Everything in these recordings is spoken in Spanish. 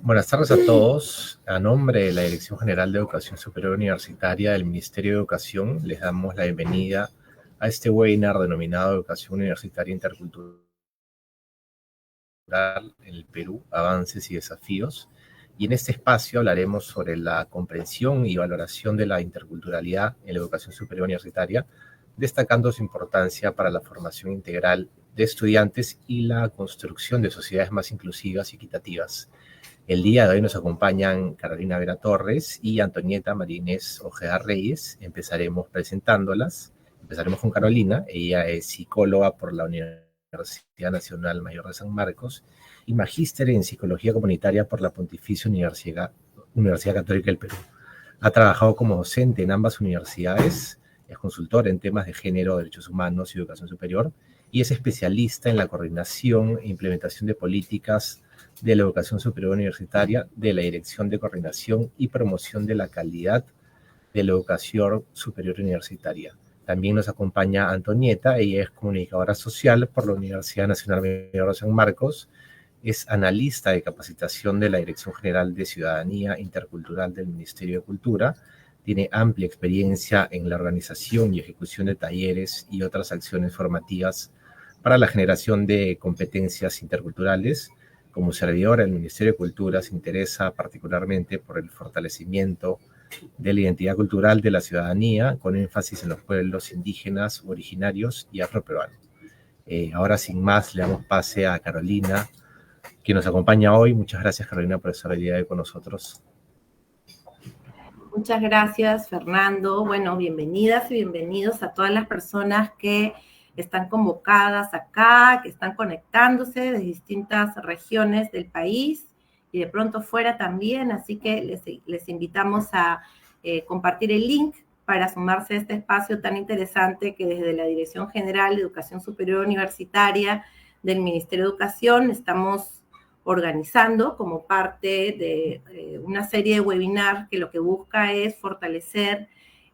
Buenas tardes a todos. A nombre de la Dirección General de Educación Superior Universitaria del Ministerio de Educación, les damos la bienvenida a este webinar denominado Educación Universitaria Intercultural en el Perú, avances y desafíos. Y en este espacio hablaremos sobre la comprensión y valoración de la interculturalidad en la educación superior universitaria, destacando su importancia para la formación integral de estudiantes y la construcción de sociedades más inclusivas y equitativas. El día de hoy nos acompañan Carolina Vera Torres y Antonieta María Inés Ojeda Reyes. Empezaremos presentándolas. Empezaremos con Carolina. Ella es psicóloga por la Universidad Nacional Mayor de San Marcos y magíster en Psicología Comunitaria por la Pontificia Universidad Católica del Perú. Ha trabajado como docente en ambas universidades, es consultora en temas de género, derechos humanos y educación superior, y es especialista en la coordinación e implementación de políticas de la educación superior universitaria, de la Dirección de Coordinación y Promoción de la Calidad de la Educación Superior Universitaria. También nos acompaña Antonieta, ella es comunicadora social por la Universidad Nacional Mayor de San Marcos, es analista de capacitación de la Dirección General de Ciudadanía Intercultural del Ministerio de Cultura, tiene amplia experiencia en la organización y ejecución de talleres y otras acciones formativas para la generación de competencias interculturales. Como servidora del Ministerio de Cultura se interesa particularmente por el fortalecimiento de la identidad cultural de la ciudadanía, con énfasis en los pueblos indígenas, originarios y afroperuanos. Ahora, sin más, le damos pase a Carolina, que nos acompaña hoy. Muchas gracias, Carolina, por estar el día de hoy con nosotros. Muchas gracias, Fernando. Bueno, bienvenidas y bienvenidos a todas las personas que están convocadas acá, que están conectándose de distintas regiones del país y de pronto fuera también, así que les invitamos a compartir el link para sumarse a este espacio tan interesante que desde la Dirección General de Educación Superior Universitaria del Ministerio de Educación estamos organizando como parte de una serie de webinars que lo que busca es fortalecer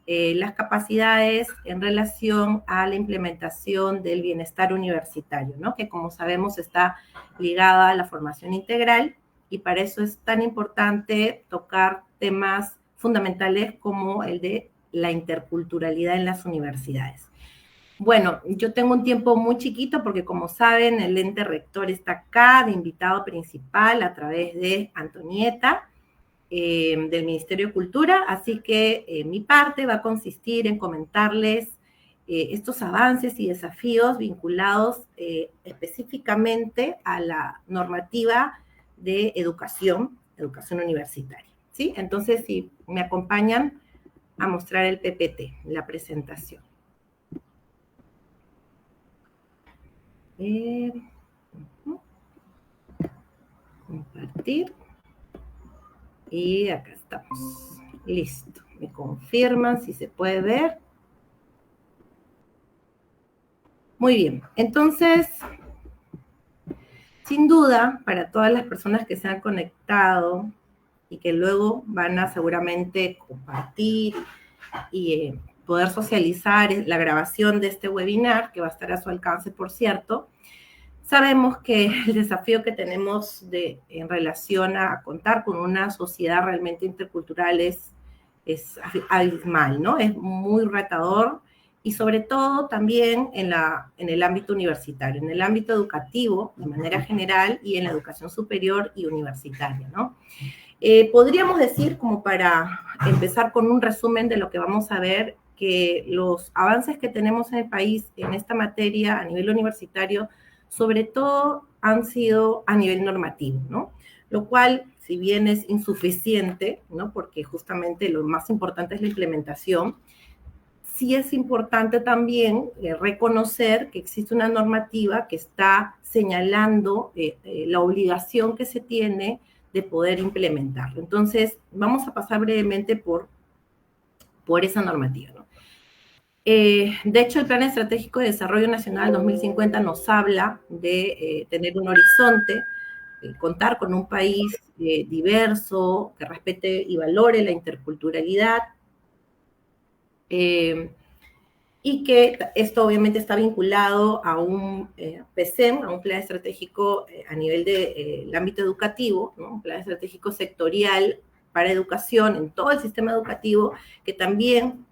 las capacidades en relación a la implementación del bienestar universitario, ¿no? Que como sabemos está ligada a la formación integral y para eso es tan importante tocar temas fundamentales como el de la interculturalidad en las universidades. Bueno, yo tengo un tiempo muy chiquito porque, como saben, el ente rector está acá de invitado principal a través de Antonieta, del Ministerio de Cultura, así que mi parte va a consistir en comentarles estos avances y desafíos vinculados específicamente a la normativa de educación universitaria, ¿sí? Entonces, si me acompañan a mostrar el PPT, la presentación. Compartir y acá estamos, listo, me confirman si se puede ver. Muy bien, entonces, sin duda, para todas las personas que se han conectado y que luego van a seguramente compartir y poder socializar la grabación de este webinar, que va a estar a su alcance, por cierto, sabemos que el desafío que tenemos en relación a contar con una sociedad realmente intercultural es abismal, ¿no? Es muy retador y sobre todo también en el ámbito universitario, en el ámbito educativo de manera general y en la educación superior y universitaria, ¿no? Podríamos decir, como para empezar con un resumen de lo que vamos a ver, que los avances que tenemos en el país en esta materia a nivel universitario sobre todo han sido a nivel normativo, ¿no? Lo cual, si bien es insuficiente, ¿no? Porque justamente lo más importante es la implementación, sí es importante también reconocer que existe una normativa que está señalando la obligación que se tiene de poder implementarlo. Entonces, vamos a pasar brevemente por esa normativa, ¿no? De hecho, el Plan Estratégico de Desarrollo Nacional 2050 nos habla de tener un horizonte, contar con un país diverso, que respete y valore la interculturalidad. y que esto obviamente está vinculado a un PSEM, a un plan estratégico a nivel del ámbito educativo, ¿no? Un plan estratégico sectorial para educación en todo el sistema educativo, que también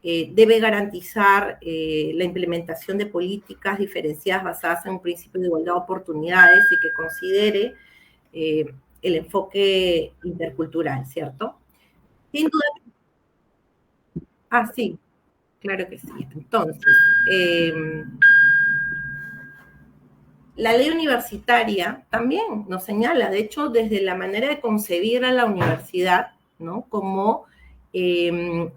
debe garantizar la implementación de políticas diferenciadas basadas en un principio de igualdad de oportunidades y que considere el enfoque intercultural, ¿cierto? Sin duda. Sí, claro que sí. Entonces, la ley universitaria también nos señala, de hecho, desde la manera de concebir a la universidad, ¿no? Como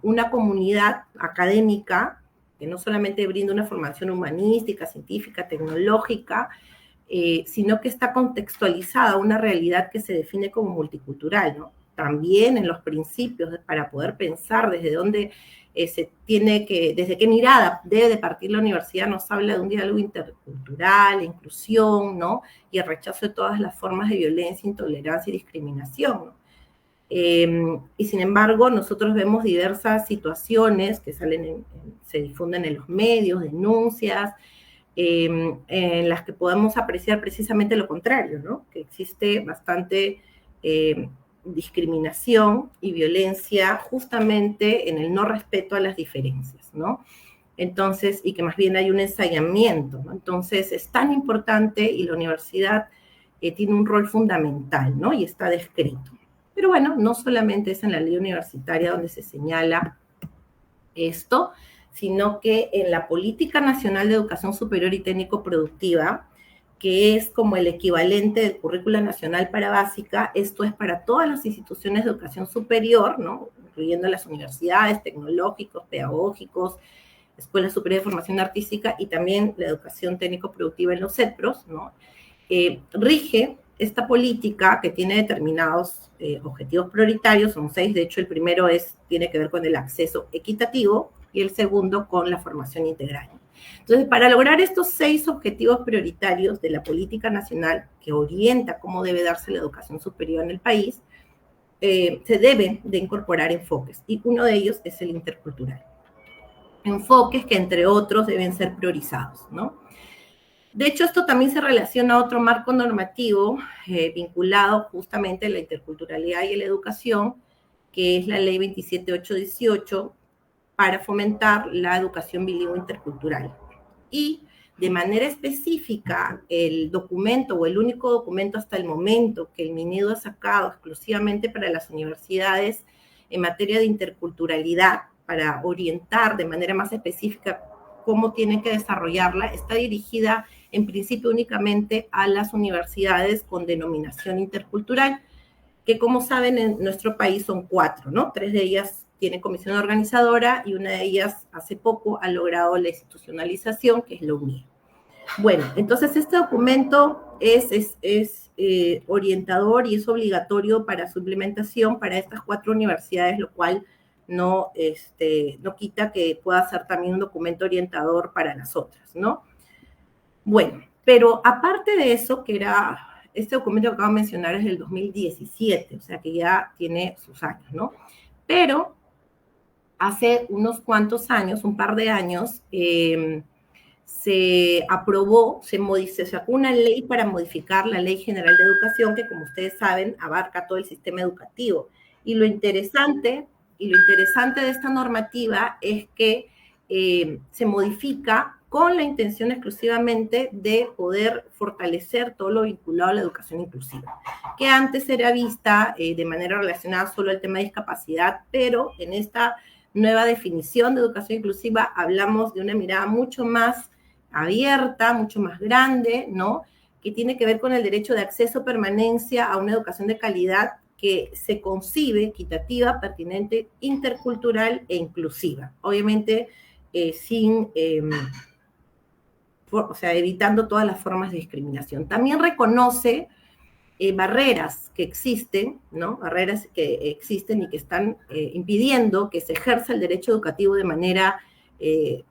una comunidad académica que no solamente brinda una formación humanística, científica, tecnológica, sino que está contextualizada a una realidad que se define como multicultural, ¿no? También en los principios para poder pensar desde dónde se tiene que, desde qué mirada debe de partir la universidad, nos habla de un diálogo intercultural, inclusión, ¿no? Y el rechazo de todas las formas de violencia, intolerancia y discriminación, ¿no? Y sin embargo, nosotros vemos diversas situaciones que se difunden en los medios, denuncias, en las que podemos apreciar precisamente lo contrario, ¿no? Que existe bastante discriminación y violencia justamente en el no respeto a las diferencias, ¿no? Entonces, y que más bien hay un ensayamiento, ¿no? Entonces, es tan importante y la universidad tiene un rol fundamental, ¿no? Y está descrito. Pero bueno, no solamente es en la ley universitaria donde se señala esto, sino que en la Política Nacional de Educación Superior y Técnico-Productiva, que es como el equivalente del Currícula Nacional para Básica, esto es para todas las instituciones de educación superior, ¿no? Incluyendo las universidades, tecnológicos, pedagógicos, escuelas superiores de formación artística y también la educación técnico-productiva en los CEPROS, ¿no? Rige esta política que tiene determinados objetivos prioritarios, son 6, de hecho el primero tiene que ver con el acceso equitativo y el segundo con la formación integral. Entonces, para lograr estos 6 objetivos prioritarios de la política nacional que orienta cómo debe darse la educación superior en el país, se deben de incorporar enfoques y uno de ellos es el intercultural. Enfoques que entre otros deben ser priorizados, ¿no? De hecho, esto también se relaciona a otro marco normativo vinculado justamente a la interculturalidad y a la educación, que es la Ley 27818, para fomentar la educación bilingüe intercultural. Y de manera específica, el documento o el único documento hasta el momento que el MINEDU ha sacado exclusivamente para las universidades en materia de interculturalidad, para orientar de manera más específica cómo tienen que desarrollarla, está dirigida en principio únicamente a las universidades con denominación intercultural, que como saben en nuestro país son 4, ¿no? 3 de ellas tienen comisión organizadora y una de ellas hace poco ha logrado la institucionalización, que es la UNIR. Bueno, entonces este documento es orientador y es obligatorio para su implementación para estas 4 universidades, lo cual no quita que pueda ser también un documento orientador para las otras, ¿no? Bueno, pero aparte de eso, que era este documento que acabo de mencionar es del 2017, o sea que ya tiene sus años, ¿no? Pero hace unos cuantos años, un par de años, se aprobó, se sacó una ley para modificar la Ley General de Educación, que como ustedes saben, abarca todo el sistema educativo. Y lo interesante de esta normativa es que se modifica con la intención exclusivamente de poder fortalecer todo lo vinculado a la educación inclusiva, que antes era vista de manera relacionada solo al tema de discapacidad, pero en esta nueva definición de educación inclusiva hablamos de una mirada mucho más abierta, mucho más grande, ¿no? Que tiene que ver con el derecho de acceso, permanencia a una educación de calidad que se concibe equitativa, pertinente, intercultural e inclusiva. Obviamente, evitando todas las formas de discriminación. También reconoce barreras que existen, ¿no? Barreras que existen y que están impidiendo que se ejerza el derecho educativo de manera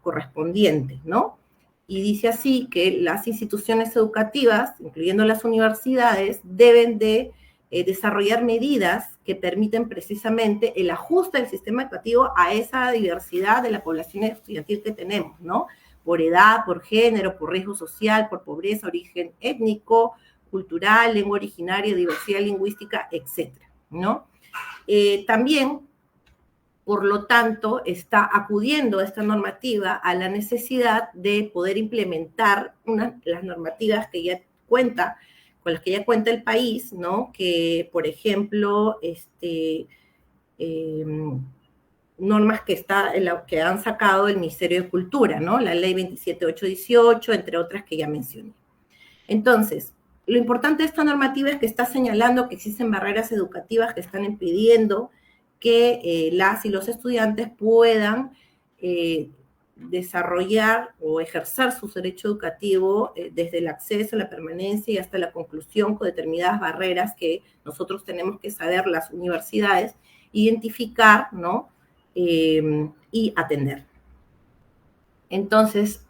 correspondiente, ¿no? Y dice así que las instituciones educativas, incluyendo las universidades, deben de desarrollar medidas que permiten precisamente el ajuste del sistema educativo a esa diversidad de la población estudiantil que tenemos, ¿no? Por edad, por género, por riesgo social, por pobreza, origen étnico, cultural, lengua originaria, diversidad lingüística, etcétera, ¿no? También, por lo tanto, está acudiendo esta normativa a la necesidad de poder implementar las normativas que ya cuenta, con las que ya cuenta el país, ¿no? Que, por ejemplo, normas que han sacado el Ministerio de Cultura, ¿no? La Ley 27818, entre otras que ya mencioné. Entonces, lo importante de esta normativa es que está señalando que existen barreras educativas que están impidiendo que las y los estudiantes puedan desarrollar o ejercer su derecho educativo desde el acceso, la permanencia y hasta la conclusión con determinadas barreras que nosotros tenemos que saber, las universidades, identificar, ¿no? Y atender. Entonces,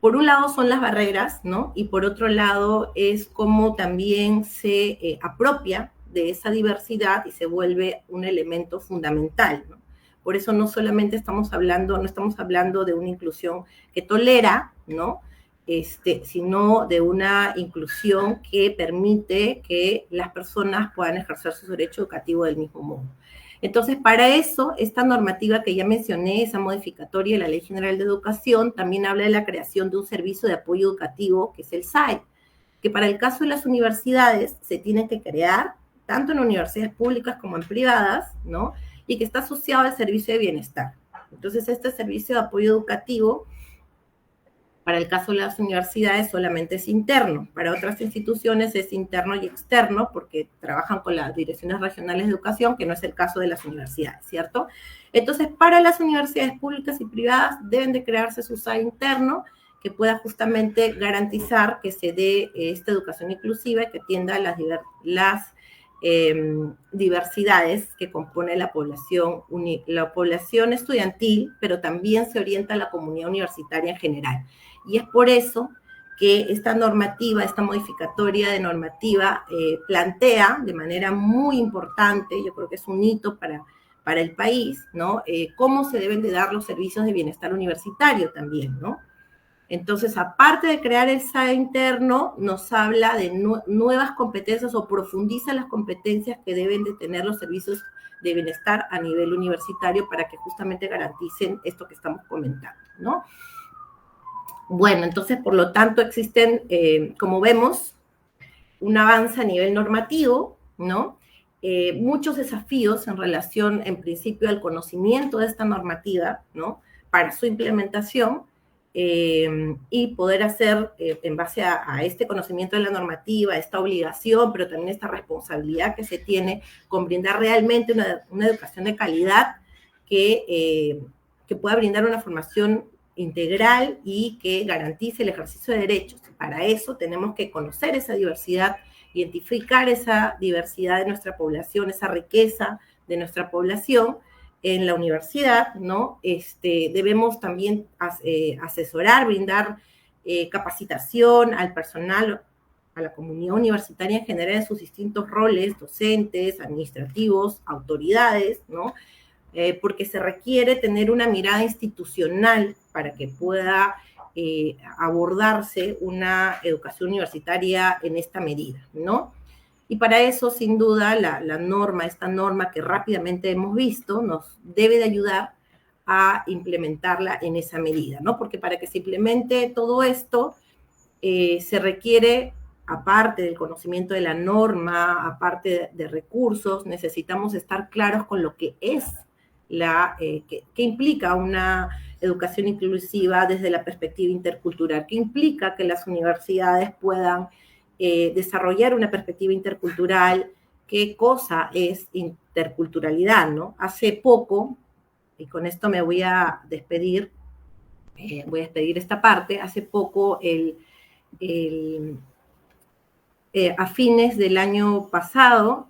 por un lado son las barreras, ¿no? Y por otro lado es cómo también se apropia de esa diversidad y se vuelve un elemento fundamental, ¿no? Por eso no solamente no estamos hablando de una inclusión que tolera, ¿no? Sino de una inclusión que permite que las personas puedan ejercer su derecho educativo del mismo modo. Entonces, para eso, esta normativa que ya mencioné, esa modificatoria de la Ley General de Educación, también habla de la creación de un servicio de apoyo educativo, que es el SAE, que para el caso de las universidades se tiene que crear, tanto en universidades públicas como en privadas, ¿no? Y que está asociado al servicio de bienestar. Entonces, este servicio de apoyo educativo, para el caso de las universidades solamente es interno, para otras instituciones es interno y externo porque trabajan con las direcciones regionales de educación, que no es el caso de las universidades, ¿cierto? Entonces, para las universidades públicas y privadas deben de crearse su SAE interno que pueda justamente garantizar que se dé esta educación inclusiva y que atienda las diversidades que compone la población estudiantil, pero también se orienta a la comunidad universitaria en general. Y es por eso que esta normativa, esta modificatoria de normativa, plantea de manera muy importante, yo creo que es un hito para el país, ¿no? Cómo se deben de dar los servicios de bienestar universitario también, ¿no? Entonces, aparte de crear el SAE interno, nos habla de nuevas competencias o profundiza las competencias que deben de tener los servicios de bienestar a nivel universitario para que justamente garanticen esto que estamos comentando, ¿no? Bueno, entonces, por lo tanto, existen, como vemos, un avance a nivel normativo, ¿no? Muchos desafíos en relación, en principio, al conocimiento de esta normativa, ¿no? Para su implementación, y poder hacer, en base a este conocimiento de la normativa, esta obligación, pero también esta responsabilidad que se tiene con brindar realmente una educación de calidad que pueda brindar una formación integral y que garantice el ejercicio de derechos. Para eso tenemos que conocer esa diversidad, identificar esa diversidad de nuestra población, esa riqueza de nuestra población en la universidad, ¿no? Debemos también asesorar, brindar capacitación al personal, a la comunidad universitaria en general en sus distintos roles, docentes, administrativos, autoridades, ¿no? Porque se requiere tener una mirada institucional para que pueda abordarse una educación universitaria en esta medida, ¿no? Y para eso, sin duda, esta norma que rápidamente hemos visto, nos debe de ayudar a implementarla en esa medida, ¿no? Porque para que se implemente todo esto, se requiere, aparte del conocimiento de la norma, aparte de recursos, necesitamos estar claros con lo que es que implica una educación inclusiva desde la perspectiva intercultural, que implica que las universidades puedan desarrollar una perspectiva intercultural, qué cosa es interculturalidad, ¿no? Hace poco, y con esto me voy a despedir esta parte, hace poco, a fines del año pasado,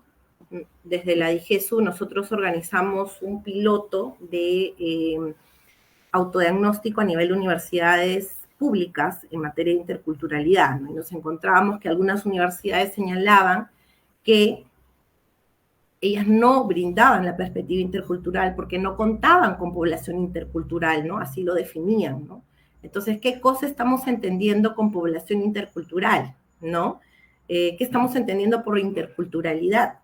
desde la DIGESU, nosotros organizamos un piloto de autodiagnóstico a nivel de universidades públicas en materia de interculturalidad, ¿no? Y nos encontrábamos que algunas universidades señalaban que ellas no brindaban la perspectiva intercultural porque no contaban con población intercultural, ¿no? Así lo definían, ¿no? Entonces, ¿qué cosa estamos entendiendo con población intercultural, ¿no? ¿Qué estamos entendiendo por interculturalidad?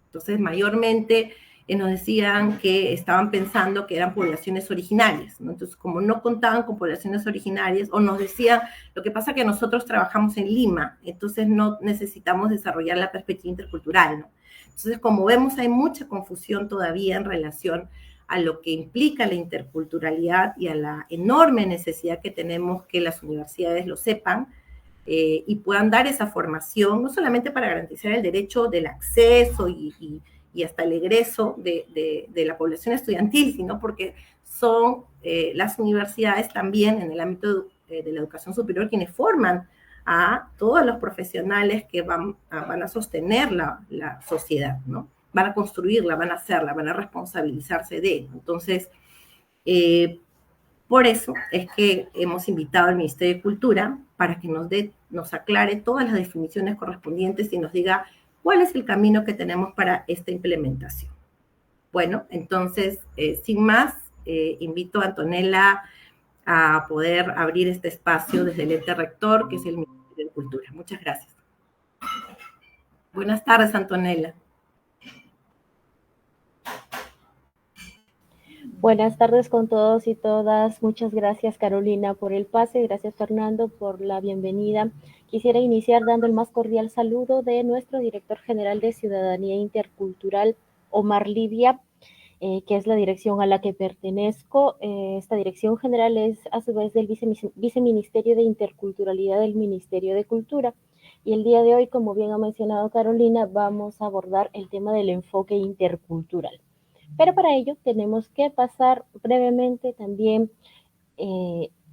Entonces, mayormente nos decían que estaban pensando que eran poblaciones originarias, ¿no? Entonces, como no contaban con poblaciones originarias, o nos decían, lo que pasa es que nosotros trabajamos en Lima, entonces no necesitamos desarrollar la perspectiva intercultural, ¿no? Entonces, como vemos, hay mucha confusión todavía en relación a lo que implica la interculturalidad y a la enorme necesidad que tenemos que las universidades lo sepan, y puedan dar esa formación, no solamente para garantizar el derecho del acceso y hasta el egreso de la población estudiantil, sino porque son las universidades también en el ámbito de la educación superior quienes forman a todos los profesionales que van a sostener la sociedad, ¿no? Van a construirla, van a hacerla, van a responsabilizarse de ello. Entonces, por eso es que hemos invitado al Ministerio de Cultura para que nos aclare todas las definiciones correspondientes y nos diga cuál es el camino que tenemos para esta implementación. Bueno, entonces, sin más, invito a Antonella a poder abrir este espacio desde el ente rector, que es el Ministerio de Cultura. Muchas gracias. Buenas tardes, Antonella. Buenas tardes con todos y todas. Muchas gracias, Carolina, por el pase. Gracias, Fernando, por la bienvenida. Quisiera iniciar dando el más cordial saludo de nuestro director general de Ciudadanía Intercultural, Omar Livia, que es la dirección a la que pertenezco. Esta dirección general es a su vez del Viceministerio de Interculturalidad del Ministerio de Cultura. Y el día de hoy, como bien ha mencionado Carolina, vamos a abordar el tema del enfoque intercultural. Pero para ello tenemos que pasar brevemente también,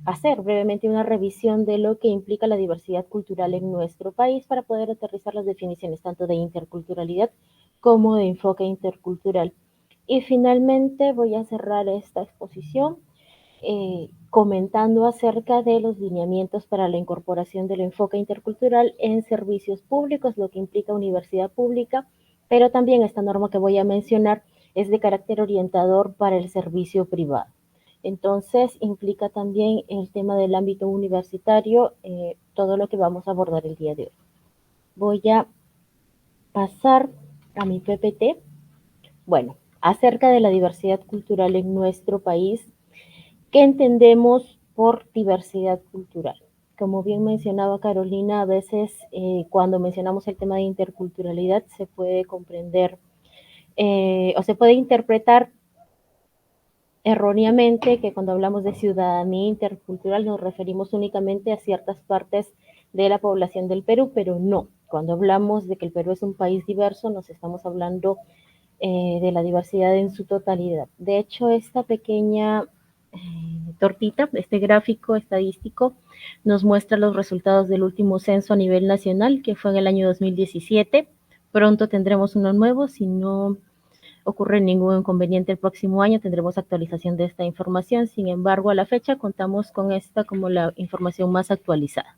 hacer brevemente una revisión de lo que implica la diversidad cultural en nuestro país para poder aterrizar las definiciones tanto de interculturalidad como de enfoque intercultural. Y finalmente voy a cerrar esta exposición comentando acerca de los lineamientos para la incorporación del enfoque intercultural en servicios públicos, lo que implica universidad pública, pero también esta norma que voy a mencionar es de carácter orientador para el servicio privado. Entonces, implica también el tema del ámbito universitario, todo lo que vamos a abordar el día de hoy. Voy a pasar a mi PPT. Bueno, acerca de la diversidad cultural en nuestro país, ¿qué entendemos por diversidad cultural? Como bien mencionaba Carolina, a veces cuando mencionamos el tema de interculturalidad se puede comprender o se puede interpretar erróneamente que cuando hablamos de ciudadanía intercultural nos referimos únicamente a ciertas partes de la población del Perú, pero no. Cuando hablamos de que el Perú es un país diverso, nos estamos hablando de la diversidad en su totalidad. De hecho, esta pequeña tortita, este gráfico estadístico, nos muestra los resultados del último censo a nivel nacional, que fue en el año 2017. Pronto tendremos uno nuevo, si no ocurre ningún inconveniente el próximo año, tendremos actualización de esta información. Sin embargo, a la fecha contamos con esta como la información más actualizada.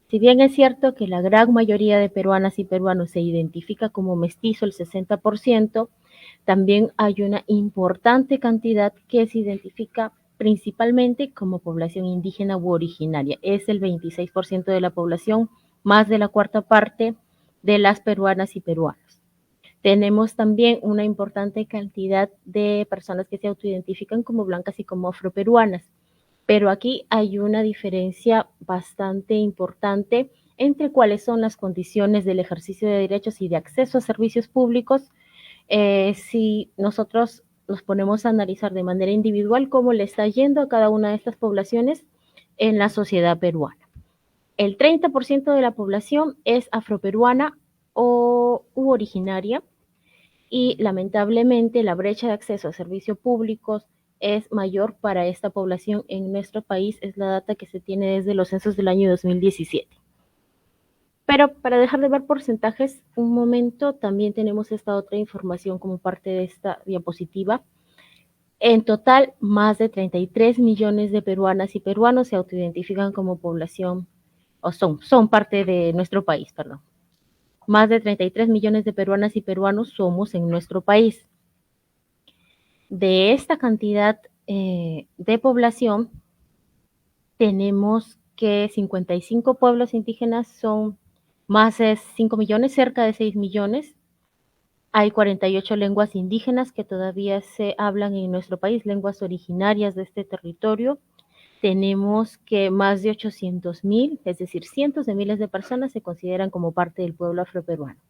Si bien es cierto que la gran mayoría de peruanas y peruanos se identifica como mestizo, el 60%, también hay una importante cantidad que se identifica principalmente como población indígena u originaria. Es el 26% de la población, más de la cuarta parte de las peruanas y peruanos. Tenemos también una importante cantidad de personas que se autoidentifican como blancas y como afroperuanas, pero aquí hay una diferencia bastante importante entre cuáles son las condiciones del ejercicio de derechos y de acceso a servicios públicos. Si nosotros nos ponemos a analizar de manera individual cómo le está yendo a cada una de estas poblaciones en la sociedad peruana. El 30% de la población es afroperuana u originaria, y lamentablemente la brecha de acceso a servicios públicos es mayor para esta población en nuestro país, es la data que se tiene desde los censos del año 2017. Pero para dejar de ver porcentajes un momento, también tenemos esta otra información como parte de esta diapositiva. En total, más de 33 millones de peruanas y peruanos se autoidentifican como población, o son parte de nuestro país, perdón. más de 33 millones de peruanas y peruanos somos en nuestro país. De esta cantidad de población, tenemos que 55 pueblos indígenas son más de 5 millones, cerca de 6 millones. Hay 48 lenguas indígenas que todavía se hablan en nuestro país, lenguas originarias de este territorio. Tenemos que más de 800,000, es decir, cientos de miles de personas se consideran como parte del pueblo afroperuano.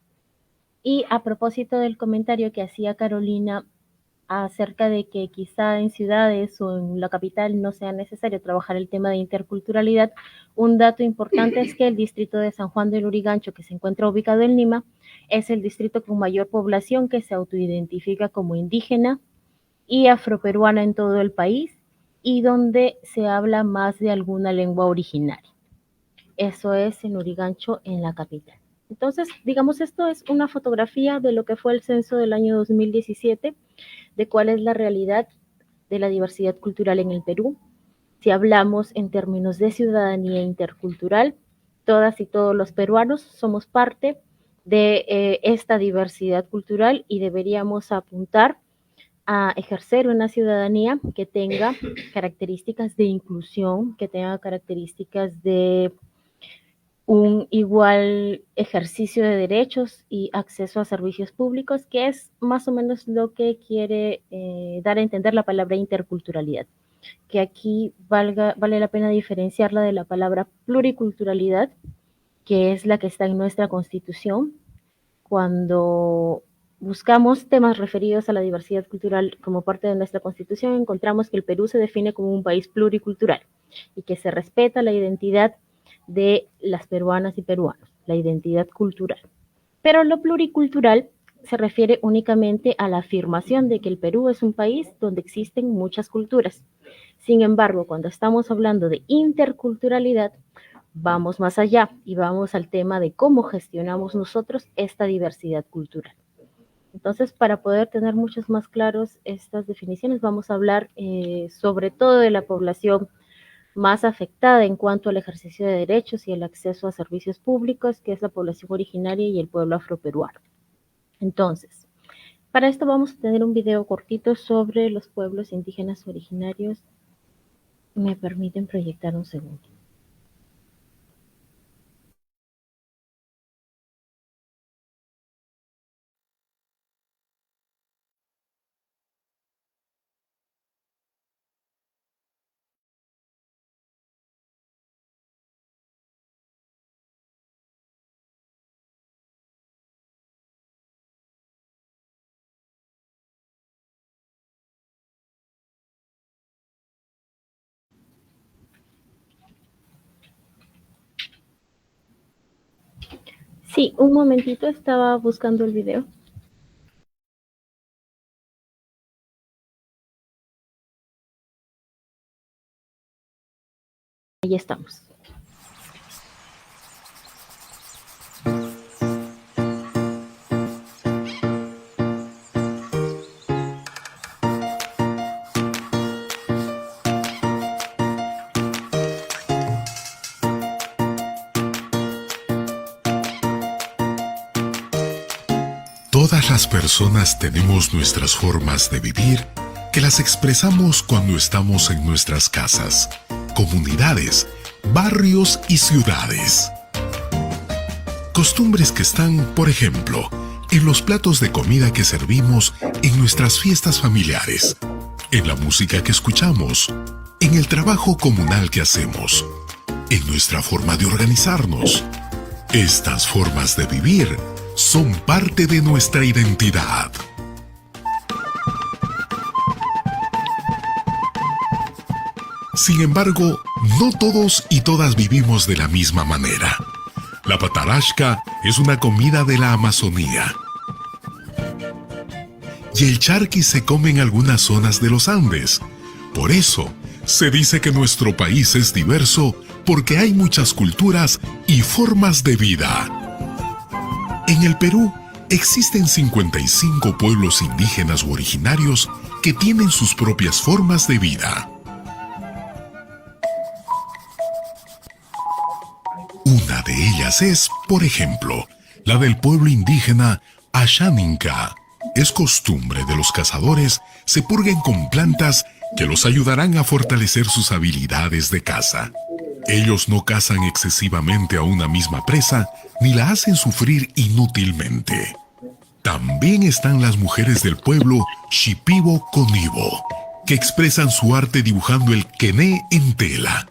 Y a propósito del comentario que hacía Carolina acerca de que quizá en ciudades o en la capital no sea necesario trabajar el tema de interculturalidad, un dato importante es que el distrito de San Juan del Lurigancho, que se encuentra ubicado en Lima, es el distrito con mayor población que se autoidentifica como indígena y afroperuana en todo el país y donde se habla más de alguna lengua originaria. Eso es en Lurigancho, en la capital. Entonces, digamos, esto es una fotografía de lo que fue el censo del año 2017, de cuál es la realidad de la diversidad cultural en el Perú. Si hablamos en términos de ciudadanía intercultural, todas y todos los peruanos somos parte de esta diversidad cultural y deberíamos apuntar a ejercer una ciudadanía que tenga características de inclusión, que tenga características de un igual ejercicio de derechos y acceso a servicios públicos, que es más o menos lo que quiere dar a entender la palabra interculturalidad, que aquí vale la pena diferenciarla de la palabra pluriculturalidad, que es la que está en nuestra Constitución. Cuando buscamos temas referidos a la diversidad cultural como parte de nuestra Constitución, encontramos que el Perú se define como un país pluricultural y que se respeta la identidad de las peruanas y peruanos, la identidad cultural. Pero lo pluricultural se refiere únicamente a la afirmación de que el Perú es un país donde existen muchas culturas. Sin embargo, cuando estamos hablando de interculturalidad, vamos más allá y vamos al tema de cómo gestionamos nosotros esta diversidad cultural. Entonces, para poder tener muchos más claros estas definiciones, vamos a hablar sobre todo de la población más afectada en cuanto al ejercicio de derechos y el acceso a servicios públicos, que es la población originaria y el pueblo afroperuano. Entonces, para esto vamos a tener un video cortito sobre los pueblos indígenas originarios. ¿Me permiten proyectar un segundo? Sí, un momentito, estaba buscando el video. Ahí estamos. Todas las personas tenemos nuestras formas de vivir que las expresamos cuando estamos en nuestras casas, comunidades, barrios y ciudades. Costumbres que están, por ejemplo, en los platos de comida que servimos en nuestras fiestas familiares, en la música que escuchamos, en el trabajo comunal que hacemos, en nuestra forma de organizarnos. Estas formas de vivir son parte de nuestra identidad. Sin embargo, no todos y todas vivimos de la misma manera. La patarasca es una comida de la Amazonía. Y el charqui se come en algunas zonas de los Andes. Por eso, se dice que nuestro país es diverso porque hay muchas culturas y formas de vida. En el Perú existen 55 pueblos indígenas u originarios que tienen sus propias formas de vida. Una de ellas es, por ejemplo, la del pueblo indígena Ashaninka. Es costumbre de los cazadores se purguen con plantas que los ayudarán a fortalecer sus habilidades de caza. Ellos no cazan excesivamente a una misma presa ni la hacen sufrir inútilmente. También están las mujeres del pueblo Shipibo Conibo, que expresan su arte dibujando el quené en tela,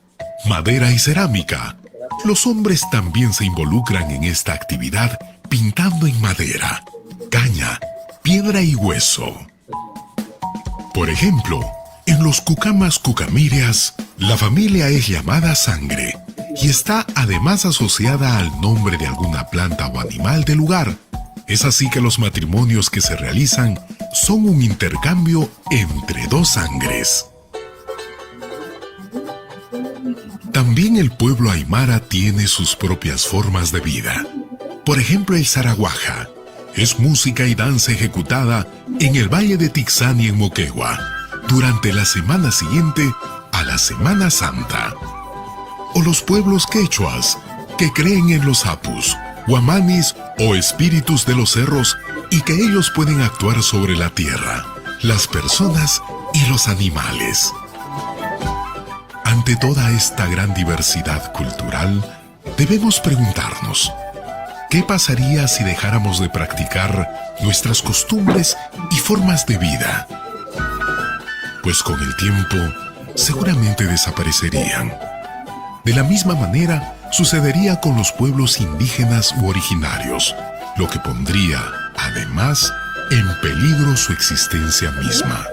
madera y cerámica. Los hombres también se involucran en esta actividad pintando en madera, caña, piedra y hueso. Por ejemplo, en los Cucamas Cucamirias, la familia es llamada sangre y está además asociada al nombre de alguna planta o animal del lugar. Es así que los matrimonios que se realizan son un intercambio entre dos sangres. También el pueblo aymara tiene sus propias formas de vida. Por ejemplo, el zaraguaja es música y danza ejecutada en el valle de Tixani en Moquegua durante la semana siguiente a la Semana Santa. O los pueblos quechuas, que creen en los apus, guamanis o espíritus de los cerros y que ellos pueden actuar sobre la tierra, las personas y los animales. Ante toda esta gran diversidad cultural, debemos preguntarnos, ¿qué pasaría si dejáramos de practicar nuestras costumbres y formas de vida? Pues con el tiempo, seguramente desaparecerían. De la misma manera, sucedería con los pueblos indígenas u originarios, lo que pondría, además, en peligro su existencia misma.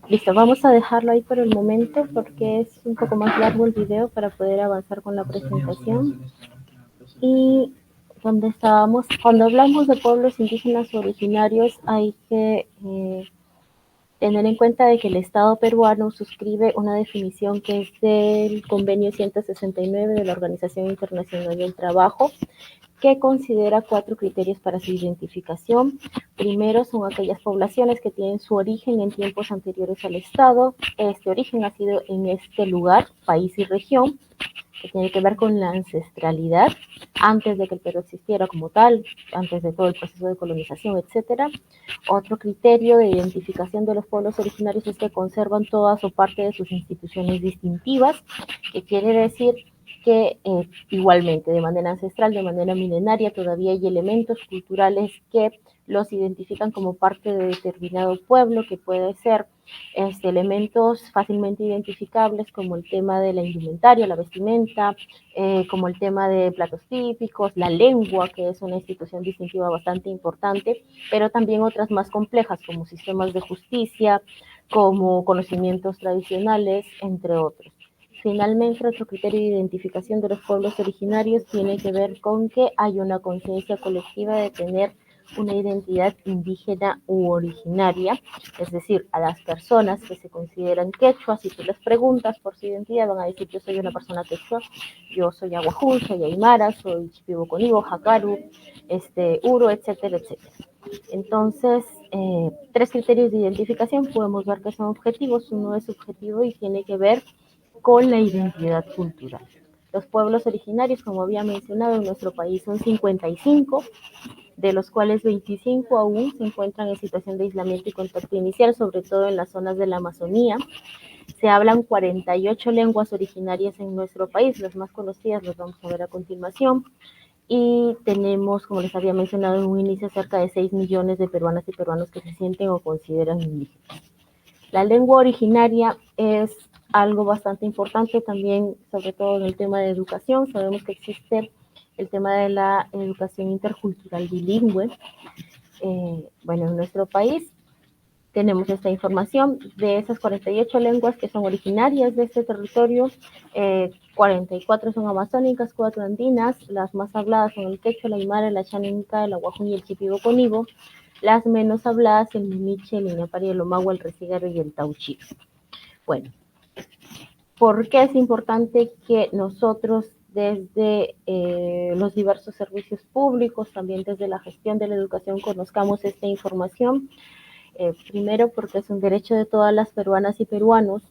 Listo, vamos a dejarlo ahí por el momento porque es un poco más largo el video para poder avanzar con la presentación. Y donde estábamos, cuando hablamos de pueblos indígenas originarios, hay que tener en cuenta de que el Estado peruano suscribe una definición que es del Convenio 169 de la Organización Internacional del Trabajo, que considera 4 criterios para su identificación. Primero son aquellas poblaciones que tienen su origen en tiempos anteriores al Estado. Este origen ha sido en este lugar, país y región, que tiene que ver con la ancestralidad, antes de que el Perú existiera como tal, antes de todo el proceso de colonización, etc. Otro criterio de identificación de los pueblos originarios es que conservan todas o parte de sus instituciones distintivas, que quiere decir que igualmente de manera ancestral, de manera milenaria, todavía hay elementos culturales que los identifican como parte de determinado pueblo, que puede ser elementos fácilmente identificables como el tema de la indumentaria, la vestimenta, como el tema de platos típicos, la lengua, que es una institución distintiva bastante importante, pero también otras más complejas como sistemas de justicia, como conocimientos tradicionales, entre otros. Finalmente, otro criterio de identificación de los pueblos originarios tiene que ver con que hay una conciencia colectiva de tener una identidad indígena u originaria, es decir, a las personas que se consideran quechuas, si tú les preguntas por su identidad, van a decir, yo soy una persona quechua, yo soy aguajún, soy aymara, soy chipibo conibo, jacaru, uro, etcétera, etcétera. Entonces, 3 criterios de identificación podemos ver que son objetivos. Uno es subjetivo y tiene que ver con la identidad cultural. Los pueblos originarios, como había mencionado, en nuestro país son 55, de los cuales 25 aún se encuentran en situación de aislamiento y contacto inicial, sobre todo en las zonas de la Amazonía. Se hablan 48 lenguas originarias en nuestro país, las más conocidas las vamos a ver a continuación. Y tenemos, como les había mencionado en un inicio, cerca de 6 millones de peruanas y peruanos que se sienten o consideran indígenas. La lengua originaria es algo bastante importante también, sobre todo en el tema de educación. Sabemos que existe el tema de la educación intercultural bilingüe. Bueno, en nuestro país tenemos esta información de esas 48 lenguas que son originarias de este territorio. 44 son amazónicas, 4 andinas. Las más habladas son el quechua, el aymara, el ashaninka, el aguajún y el chipibo conibo. Las menos habladas, el mimiche, el iñapari, el omagua, el recígaro y el tauchí. Bueno, ¿por qué es importante que nosotros desde los diversos servicios públicos, también desde la gestión de la educación, conozcamos esta información? Primero, porque es un derecho de todas las peruanas y peruanos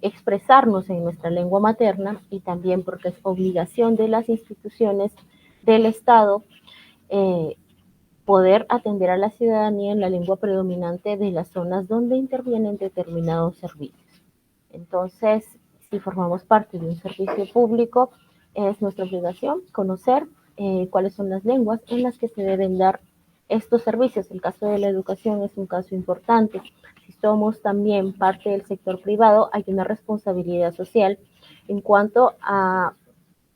expresarnos en nuestra lengua materna y también porque es obligación de las instituciones del Estado poder atender a la ciudadanía en la lengua predominante de las zonas donde intervienen determinados servicios. Entonces, si formamos parte de un servicio público, es nuestra obligación conocer cuáles son las lenguas en las que se deben dar estos servicios. El caso de la educación es un caso importante. Si somos también parte del sector privado, hay una responsabilidad social en cuanto a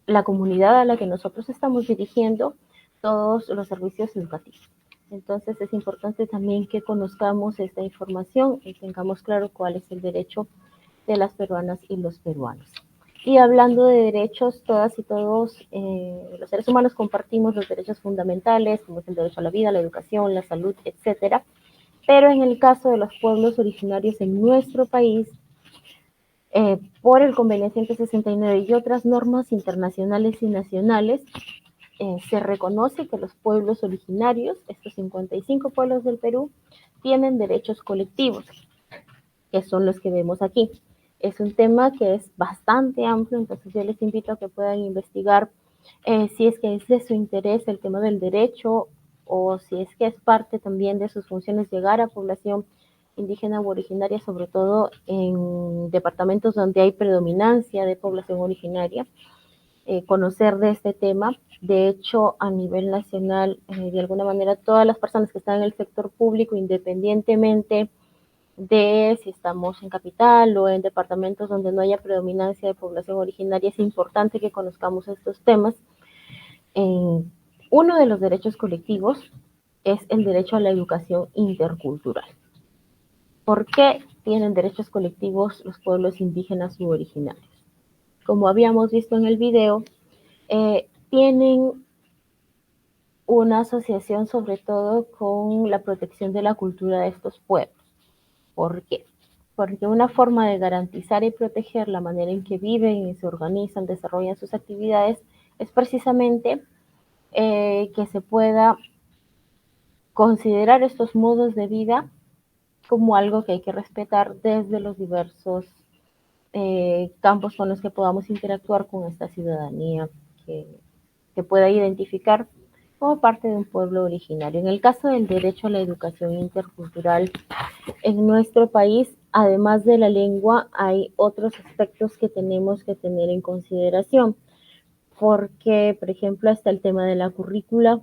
la comunidad a la que nosotros estamos dirigiendo todos los servicios educativos. Entonces es importante también que conozcamos esta información y tengamos claro cuál es el derecho de las peruanas y los peruanos. Y hablando de derechos, todas y todos los seres humanos compartimos los derechos fundamentales, como es el derecho a la vida, la educación, la salud, etcétera. Pero en el caso de los pueblos originarios en nuestro país, por el Convenio 169 y otras normas internacionales y nacionales, se reconoce que los pueblos originarios, estos 55 pueblos del Perú, tienen derechos colectivos, que son los que vemos aquí. Es un tema que es bastante amplio, entonces yo les invito a que puedan investigar si es que es de su interés el tema del derecho o si es que es parte también de sus funciones llegar a población indígena u originaria, sobre todo en departamentos donde hay predominancia de población originaria, conocer de este tema. De hecho, a nivel nacional, de alguna manera, todas las personas que están en el sector público, independientemente de si estamos en capital o en departamentos donde no haya predominancia de población originaria, es importante que conozcamos estos temas. Uno de los derechos colectivos es el derecho a la educación intercultural. ¿Por qué tienen derechos colectivos los pueblos indígenas u originarios? Como habíamos visto en el video, tienen una asociación sobre todo con la protección de la cultura de estos pueblos. ¿Por qué? Porque una forma de garantizar y proteger la manera en que viven y se organizan, desarrollan sus actividades, es precisamente que se pueda considerar estos modos de vida como algo que hay que respetar desde los diversos campos con los que podamos interactuar con esta ciudadanía que pueda identificar como parte de un pueblo originario. En el caso del derecho a la educación intercultural, en nuestro país, además de la lengua, hay otros aspectos que tenemos que tener en consideración, porque, por ejemplo, está el tema de la currícula,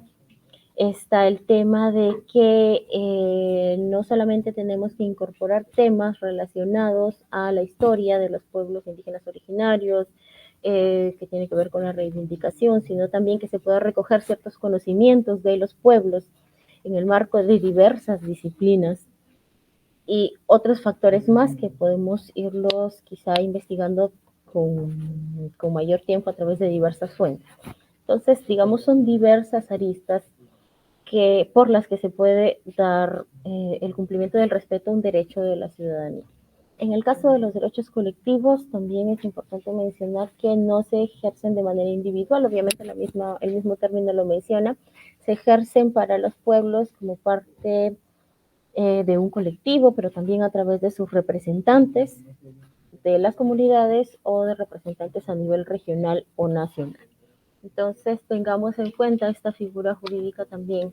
está el tema de que no solamente tenemos que incorporar temas relacionados a la historia de los pueblos indígenas originarios, que tiene que ver con la reivindicación, sino también que se pueda recoger ciertos conocimientos de los pueblos en el marco de diversas disciplinas y otros factores más que podemos irlos quizá investigando con mayor tiempo a través de diversas fuentes. Entonces, digamos, son diversas aristas por las que se puede dar el cumplimiento del respeto a un derecho de la ciudadanía. En el caso de los derechos colectivos, también es importante mencionar que no se ejercen de manera individual, obviamente el mismo término lo menciona, se ejercen para los pueblos como parte de un colectivo, pero también a través de sus representantes de las comunidades o de representantes a nivel regional o nacional. Entonces, tengamos en cuenta esta figura jurídica también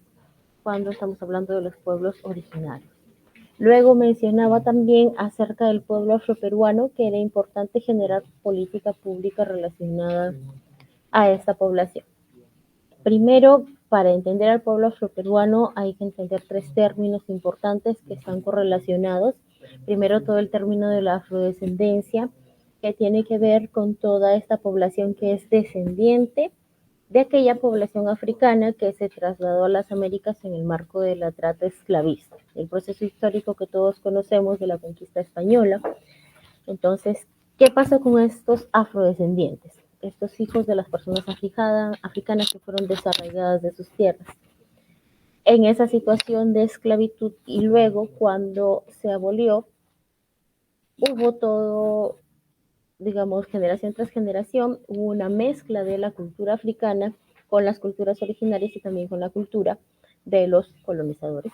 cuando estamos hablando de los pueblos originarios. Luego mencionaba también acerca del pueblo afroperuano que era importante generar política pública relacionada a esta población. Primero, para entender al pueblo afroperuano hay que entender tres términos importantes que están correlacionados. Primero, todo el término de la afrodescendencia, que tiene que ver con toda esta población que es descendiente de aquella población africana que se trasladó a las Américas en el marco de la trata esclavista, el proceso histórico que todos conocemos de la conquista española. Entonces, ¿qué pasa con estos afrodescendientes? Estos hijos de las personas africanas que fueron desarraigadas de sus tierras en esa situación de esclavitud, y luego cuando se abolió hubo todo, digamos, generación tras generación, hubo una mezcla de la cultura africana con las culturas originarias y también con la cultura de los colonizadores.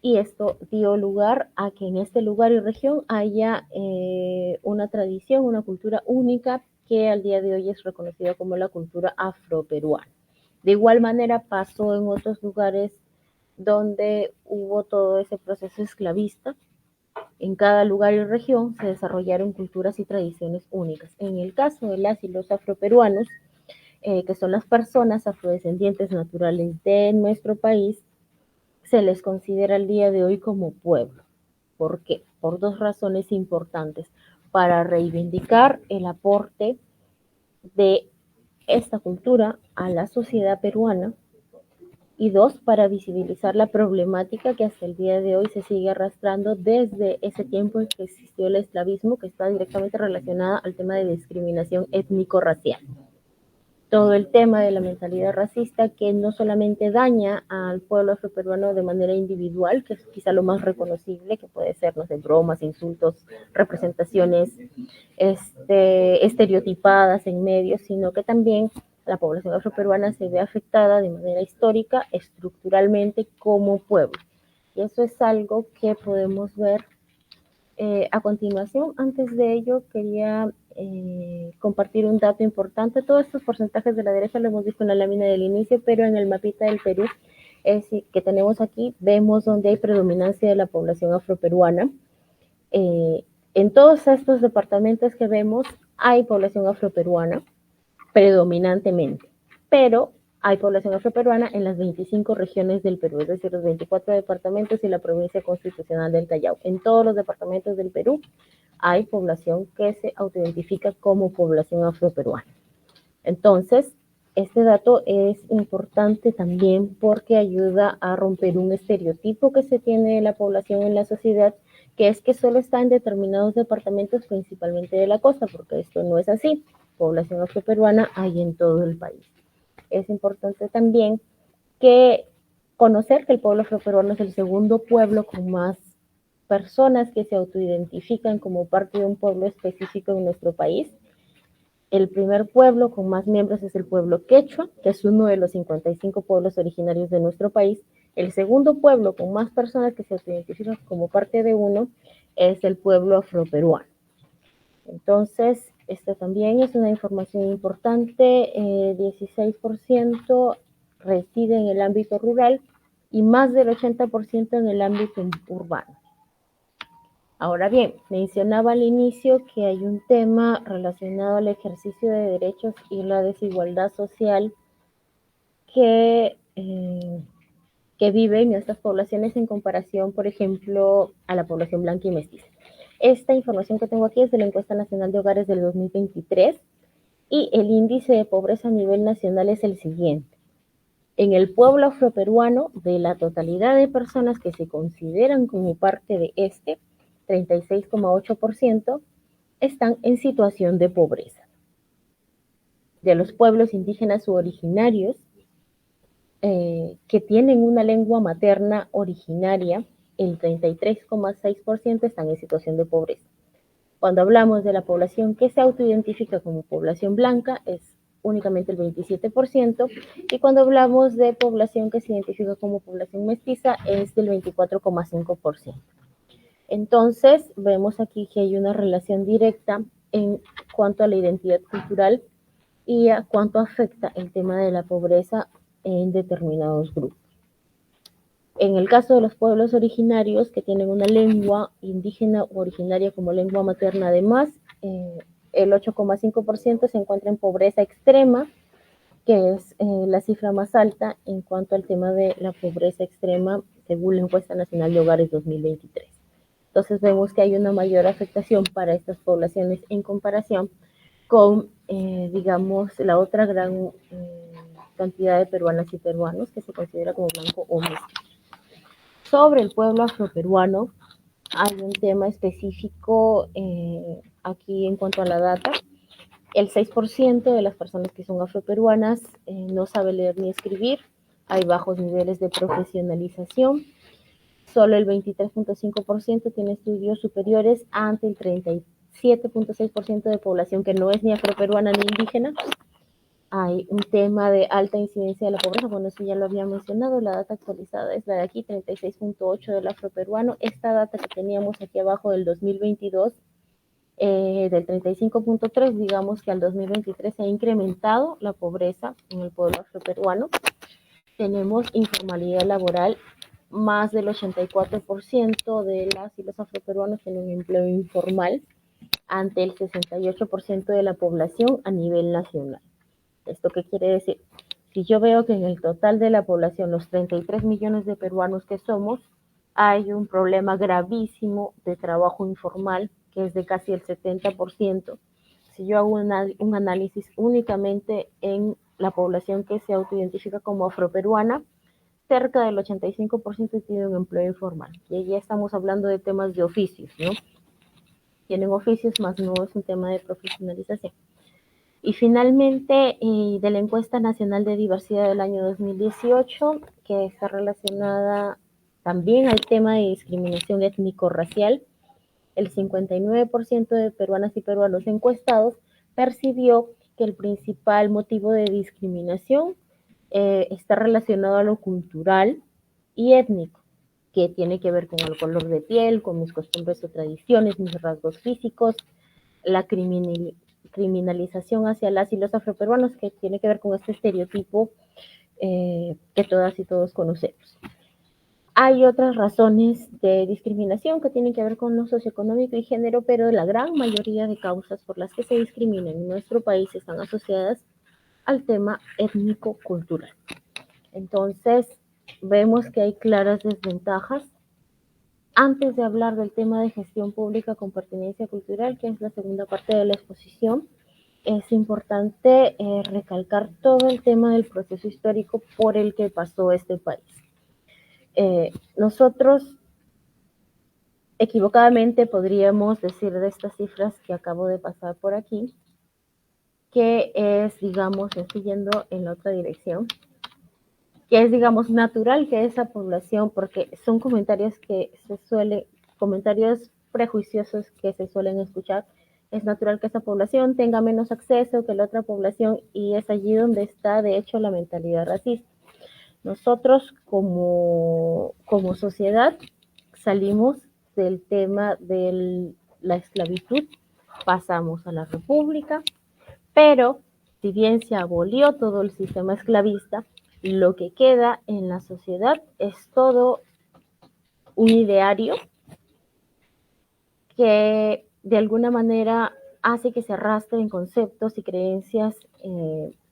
y esto dio lugar a que en este lugar y región haya una tradición, una cultura única que al día de hoy es reconocida como la cultura afroperuana. De igual manera pasó en otros lugares donde hubo todo ese proceso esclavista. En cada lugar y región se desarrollaron culturas y tradiciones únicas. En el caso de las y los afroperuanos, que son las personas afrodescendientes naturales de nuestro país, se les considera el día de hoy como pueblo. ¿Por qué? Por dos razones importantes. Para reivindicar el aporte de esta cultura a la sociedad peruana, y dos, para visibilizar la problemática que hasta el día de hoy se sigue arrastrando desde ese tiempo en que existió el esclavismo, que está directamente relacionada al tema de discriminación étnico-racial. Todo el tema de la mentalidad racista que no solamente daña al pueblo afroperuano de manera individual, que es quizá lo más reconocible, que puede ser, no sé, bromas, insultos, representaciones estereotipadas en medios, sino que también la población afroperuana se ve afectada de manera histórica, estructuralmente, como pueblo. Y eso es algo que podemos ver a continuación. Antes de ello, quería compartir un dato importante. Todos estos porcentajes de la derecha lo hemos visto en la lámina del inicio, pero en el mapita del Perú que tenemos aquí, vemos donde hay predominancia de la población afroperuana. En todos estos departamentos que vemos hay población afroperuana predominantemente, pero hay población afroperuana en las 25 regiones del Perú, es decir, los 24 departamentos y la provincia constitucional del Callao. En todos los departamentos del Perú hay población que se autoidentifica como población afroperuana. Entonces, este dato es importante también porque ayuda a romper un estereotipo que se tiene de la población en la sociedad, que es que solo está en determinados departamentos, principalmente de la costa, porque esto no es así. Población afroperuana hay en todo el país. Es importante también que conocer que el pueblo afroperuano es el segundo pueblo con más personas que se autoidentifican como parte de un pueblo específico en nuestro país. El primer pueblo con más miembros es el pueblo quechua, que es uno de los 55 pueblos originarios de nuestro país. El segundo pueblo con más personas que se autoidentifican como parte de uno es el pueblo afroperuano. Entonces, esta también es una información importante. 16% reside en el ámbito rural y más del 80% en el ámbito urbano. Ahora bien, mencionaba al inicio que hay un tema relacionado al ejercicio de derechos y la desigualdad social que viven estas poblaciones en comparación, por ejemplo, a la población blanca y mestiza. Esta información que tengo aquí es de la Encuesta Nacional de Hogares del 2023 y el índice de pobreza a nivel nacional es el siguiente. En el pueblo afroperuano, de la totalidad de personas que se consideran como parte de 36,8% están en situación de pobreza. De los pueblos indígenas u originarios que tienen una lengua materna originaria, el 33,6% están en situación de pobreza. Cuando hablamos de la población que se autoidentifica como población blanca, es únicamente el 27%, y cuando hablamos de población que se identifica como población mestiza, es del 24,5%. Entonces, vemos aquí que hay una relación directa en cuanto a la identidad cultural y a cuánto afecta el tema de la pobreza en determinados grupos. En el caso de los pueblos originarios que tienen una lengua indígena o originaria como lengua materna, además, el 8,5% se encuentra en pobreza extrema, que es la cifra más alta en cuanto al tema de la pobreza extrema, según la Encuesta Nacional de Hogares 2023. Entonces vemos que hay una mayor afectación para estas poblaciones en comparación con, digamos, la otra gran cantidad de peruanas y peruanos que se considera como blanco o mestizo. Sobre el pueblo afroperuano, hay un tema específico aquí en cuanto a la data. El 6% de las personas que son afroperuanas no sabe leer ni escribir. Hay bajos niveles de profesionalización. Solo el 23,5% tiene estudios superiores ante el 37,6% de población que no es ni afroperuana ni indígena. hay un tema de alta incidencia de la pobreza. Bueno, eso ya lo había mencionado, la data actualizada es la de aquí, 36.8 del afroperuano. Esta data que teníamos aquí abajo del 2022, del 35.3, digamos que al 2023 se ha incrementado la pobreza en el pueblo afroperuano. Tenemos informalidad laboral, más del 84% de las y los afroperuanos tienen un empleo informal, ante el 68% de la población a nivel nacional. ¿Esto qué quiere decir? Si yo veo que en el total de la población, los 33 millones de peruanos que somos, hay un problema gravísimo de trabajo informal, que es de casi el 70%. Si yo hago un análisis únicamente en la población que se autoidentifica como afroperuana, cerca del 85% tiene un empleo informal. Y ya estamos hablando de temas de oficios, ¿no? Tienen oficios, más no es un tema de profesionalización. Y finalmente, de la encuesta nacional de diversidad del año 2018, que está relacionada también al tema de discriminación étnico-racial, el 59% de peruanas y peruanos encuestados percibió que el principal motivo de discriminación está relacionado a lo cultural y étnico, que tiene que ver con el color de piel, con mis costumbres o tradiciones, mis rasgos físicos, la criminalización hacia las y los afroperuanos, que tiene que ver con este estereotipo que todas y todos conocemos. Hay otras razones de discriminación que tienen que ver con lo socioeconómico y género, pero la gran mayoría de causas por las que se discrimina en nuestro país están asociadas al tema étnico-cultural. Entonces, vemos que hay claras desventajas. Antes de hablar del tema de gestión pública con pertinencia cultural, que es la segunda parte de la exposición, es importante recalcar todo el tema del proceso histórico por el que pasó este país. Nosotros equivocadamente podríamos decir de estas cifras que acabo de pasar por aquí, que es, digamos, estoy yendo en la otra dirección, que es, digamos, natural que esa población, porque son comentarios comentarios prejuiciosos que se suelen escuchar, es natural que esa población tenga menos acceso que la otra población, y es allí donde está, de hecho, la mentalidad racista. Nosotros como sociedad salimos del tema de la esclavitud, pasamos a la república, pero si bien se abolió todo el sistema esclavista, lo que queda en la sociedad es todo un ideario que de alguna manera hace que se arrastren conceptos y creencias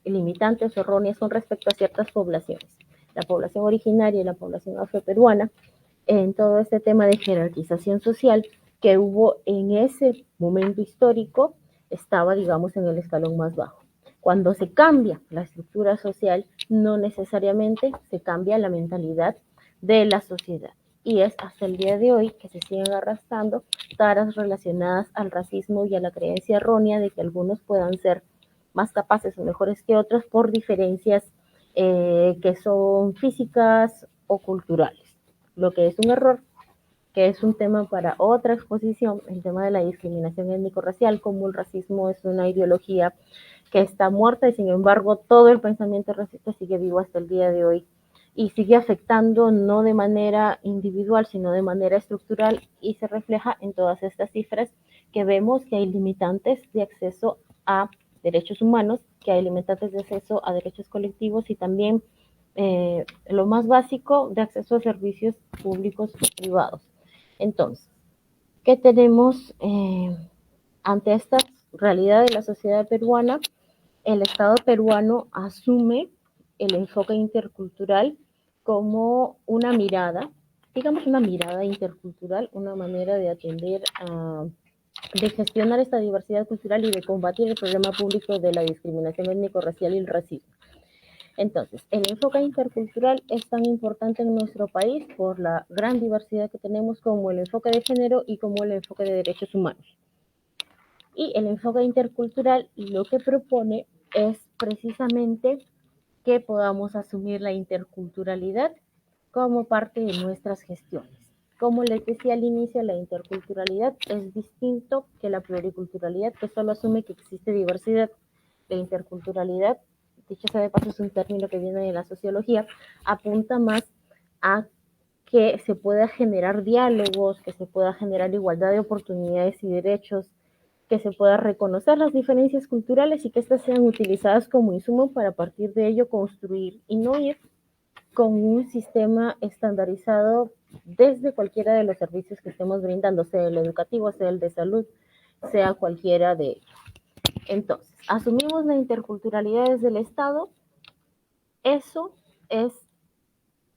limitantes o erróneas con respecto a ciertas poblaciones. La población originaria y la población afroperuana, en todo este tema de jerarquización social que hubo en ese momento histórico, estaba, digamos, en el escalón más bajo. Cuando se cambia la estructura social, no necesariamente se cambia la mentalidad de la sociedad. Y es hasta el día de hoy que se siguen arrastrando taras relacionadas al racismo y a la creencia errónea de que algunos puedan ser más capaces o mejores que otros por diferencias que son físicas o culturales, lo que es un error, que es un tema para otra exposición, el tema de la discriminación étnico-racial, como el racismo es una ideología que está muerta y sin embargo todo el pensamiento racista sigue vivo hasta el día de hoy y sigue afectando no de manera individual, sino de manera estructural, y se refleja en todas estas cifras que vemos que hay limitantes de acceso a derechos humanos, que hay limitantes de acceso a derechos colectivos y también lo más básico de acceso a servicios públicos o privados. Entonces, ¿qué tenemos ante esta realidad de la sociedad peruana? El Estado peruano asume el enfoque intercultural como una mirada, digamos una mirada intercultural, una manera de atender de gestionar esta diversidad cultural y de combatir el problema público de la discriminación étnico-racial y el racismo. Entonces, el enfoque intercultural es tan importante en nuestro país por la gran diversidad que tenemos, como el enfoque de género y como el enfoque de derechos humanos. Y el enfoque intercultural lo que propone es precisamente que podamos asumir la interculturalidad como parte de nuestras gestiones. Como les decía al inicio, la interculturalidad es distinto que la pluriculturalidad, que solo asume que existe diversidad. La interculturalidad dicho sea de paso es un término que viene de la sociología, apunta más a que se pueda generar diálogos, que se pueda generar igualdad de oportunidades y derechos, que se pueda reconocer las diferencias culturales y que éstas sean utilizadas como insumo para a partir de ello construir y no ir con un sistema estandarizado desde cualquiera de los servicios que estemos brindando, sea el educativo, sea el de salud, sea cualquiera de ellos. Entonces, asumimos la interculturalidad desde el Estado, eso es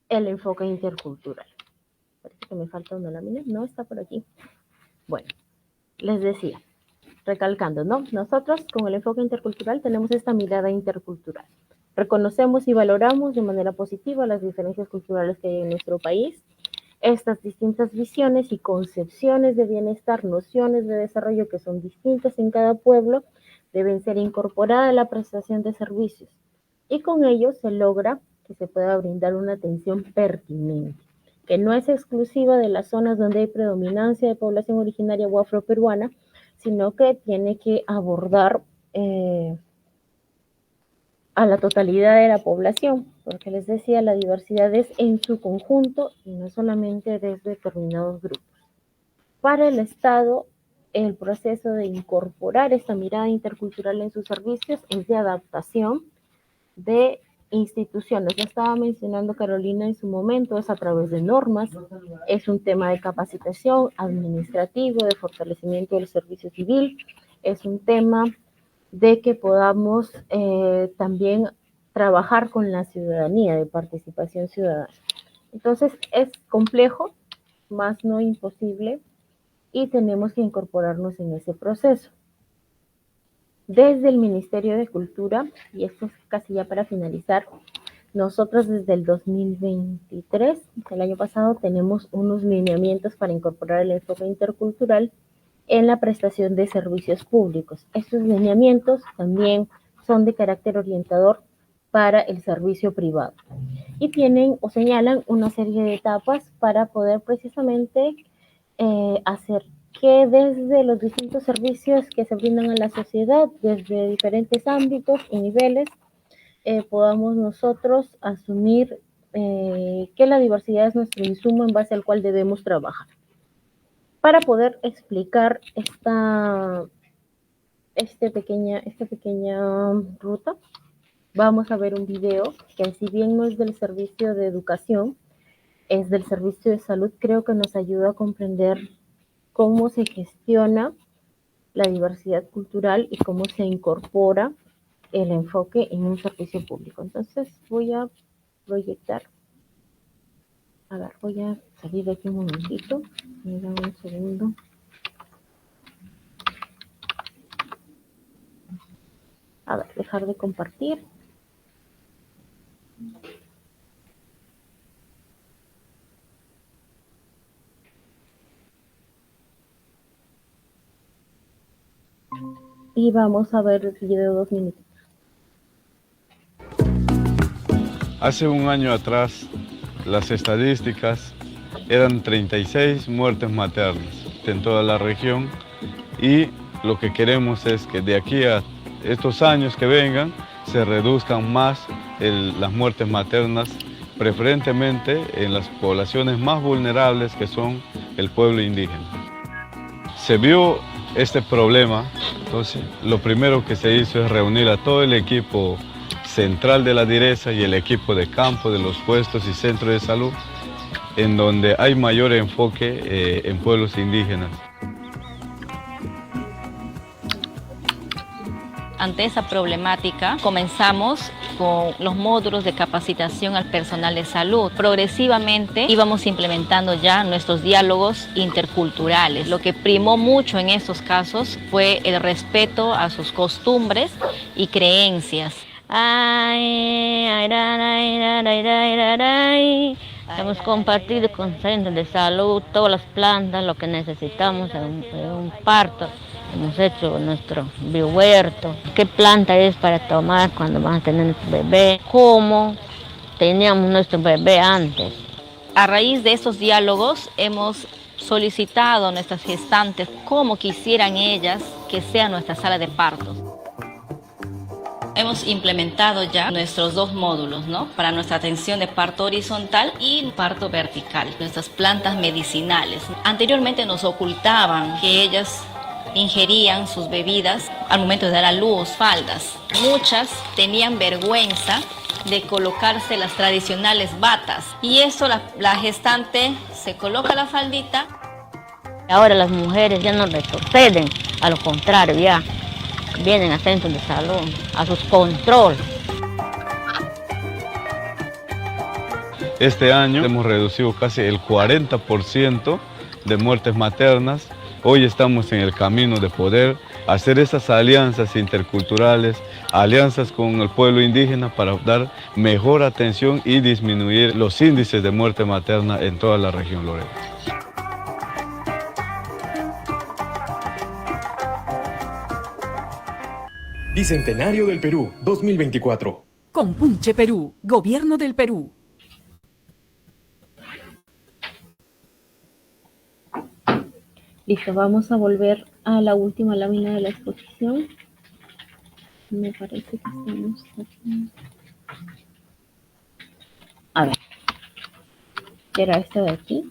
el enfoque intercultural. Parece que me falta una lámina, no está por aquí. Bueno, les decía, recalcando, ¿no? Nosotros con el enfoque intercultural tenemos esta mirada intercultural. Reconocemos y valoramos de manera positiva las diferencias culturales que hay en nuestro país. Estas distintas visiones y concepciones de bienestar, nociones de desarrollo que son distintas en cada pueblo, deben ser incorporadas a la prestación de servicios. Y con ello se logra que se pueda brindar una atención pertinente, que no es exclusiva de las zonas donde hay predominancia de población originaria o afroperuana, sino que tiene que abordar a la totalidad de la población, porque les decía, la diversidad es en su conjunto y no solamente desde determinados grupos. Para el Estado, el proceso de incorporar esta mirada intercultural en sus servicios es de adaptación de instituciones. Lo estaba mencionando Carolina en su momento, es a través de normas, es un tema de capacitación administrativo, de fortalecimiento del servicio civil, es un tema de que podamos también trabajar con la ciudadanía, de participación ciudadana. Entonces es complejo, más no imposible, y tenemos que incorporarnos en ese proceso. Desde el Ministerio de Cultura, y esto es casi ya para finalizar, nosotros desde el 2023, el año pasado, tenemos unos lineamientos para incorporar el enfoque intercultural en la prestación de servicios públicos. Estos lineamientos también son de carácter orientador para el servicio privado y tienen o señalan una serie de etapas para poder precisamente hacer que desde los distintos servicios que se brindan a la sociedad, desde diferentes ámbitos y niveles, podamos nosotros asumir que la diversidad es nuestro insumo en base al cual debemos trabajar. Para poder explicar esta pequeña ruta, vamos a ver un video que, si bien no es del servicio de educación, es del servicio de salud, creo que nos ayuda a comprender cómo se gestiona la diversidad cultural y cómo se incorpora el enfoque en un servicio público. Entonces voy a proyectar. A ver, voy a salir de aquí un momentito. Me da un segundo. A ver, dejar de compartir. Y vamos a ver el video de 2 minutos. Hace un año atrás, las estadísticas eran 36 muertes maternas en toda la región, y lo que queremos es que de aquí a estos años que vengan se reduzcan más las muertes maternas, preferentemente en las poblaciones más vulnerables, que son el pueblo indígena. Se vio este problema, entonces lo primero que se hizo es reunir a todo el equipo central de la DIRESA y el equipo de campo de los puestos y centros de salud, en donde hay mayor enfoque en pueblos indígenas. Ante esa problemática, comenzamos con los módulos de capacitación al personal de salud. Progresivamente íbamos implementando ya nuestros diálogos interculturales. Lo que primó mucho en estos casos fue el respeto a sus costumbres y creencias. Hemos compartido con centros de salud todas las plantas, lo que necesitamos en un parto. Hemos hecho nuestro biohuerto, qué planta es para tomar cuando van a tener nuestro bebé, cómo teníamos nuestro bebé antes. A raíz de estos diálogos hemos solicitado a nuestras gestantes cómo quisieran ellas que sea nuestra sala de partos. Hemos implementado ya nuestros 2 módulos, ¿no? Para nuestra atención de parto horizontal y parto vertical, nuestras plantas medicinales. Anteriormente nos ocultaban que ellas ingerían sus bebidas al momento de dar a luz, faldas. Muchas tenían vergüenza de colocarse las tradicionales batas, y eso la gestante se coloca la faldita. Ahora las mujeres ya no retroceden, a lo contrario, ya vienen a centros de salud, a sus control. Este año hemos reducido casi el 40% de muertes maternas. Hoy estamos en el camino de poder hacer esas alianzas interculturales, alianzas con el pueblo indígena para dar mejor atención y disminuir los índices de muerte materna en toda la región Loreto. Bicentenario del Perú, 2024. Compunche Perú, Gobierno del Perú. Listo, vamos a volver a la última lámina de la exposición. Me parece que estamos aquí. A ver, era esta de aquí.